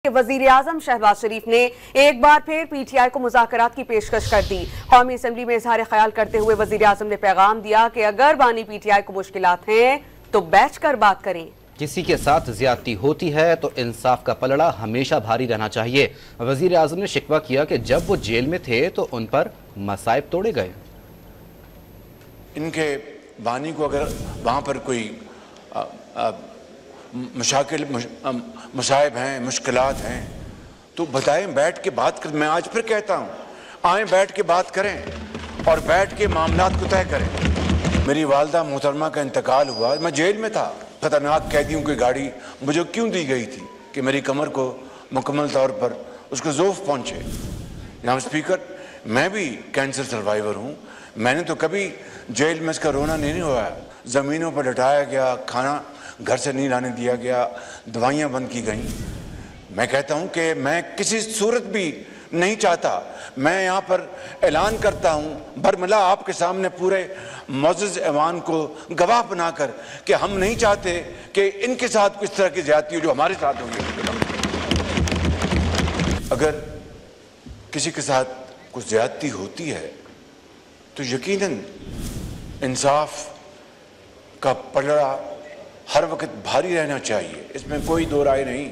वजीर आजम शहबाज शरीफ ने एक बार फिर पीटीआई को मुज़ाकरात की पेशकश कर दी। कौमी असम्बली में इजहार ख्याल करते हुए वजीर आजम ने पैगाम दिया कि अगर बानी पीटीआई को मुश्किलात हैं तो बैठकर बात करें। किसी के साथ ज्यादती होती है तो इंसाफ का पलड़ा हमेशा भारी रहना चाहिए। वजीर आजम ने शिकवा किया कि जब वो जेल में थे तो उन पर मसाइब तोड़े गए। इनके बानी को अगर वहाँ पर कोई मशाकिल मसाइब हैं, मुश्किलात हैं तो बताएं, बैठ के बात कर। मैं आज फिर कहता हूँ, आएँ बैठ के बात करें और बैठ के मामलात को तय करें। मेरी वालदा मोहतरमा का इंतकाल हुआ, मैं जेल में था। खतरनाक कैदियों की गाड़ी मुझे क्यों दी गई थी कि मेरी कमर को मुकम्मल तौर पर उसको ज़ोफ पहुँचे। जनाब स्पीकर, मैं भी कैंसर सर्वाइवर हूँ। मैंने तो कभी जेल में इसका रोना नहीं हुआ। ज़मीनों पर लटाया गया, खाना घर से नहीं लाने दिया गया, दवाइयाँ बंद की गई। मैं कहता हूँ कि मैं किसी सूरत भी नहीं चाहता। मैं यहाँ पर ऐलान करता हूँ बरमला आपके सामने पूरे मुअज़्ज़ज़ ऐवान को गवाह बनाकर कि हम नहीं चाहते कि इनके साथ कुछ तरह की ज़्यादती हो जो हमारे साथ हुई। अगर किसी के साथ कुछ ज़्यादती होती है तो यकीनन इंसाफ का पलड़ा हर वक्त भारी रहना चाहिए, इसमें कोई दो राय नहीं।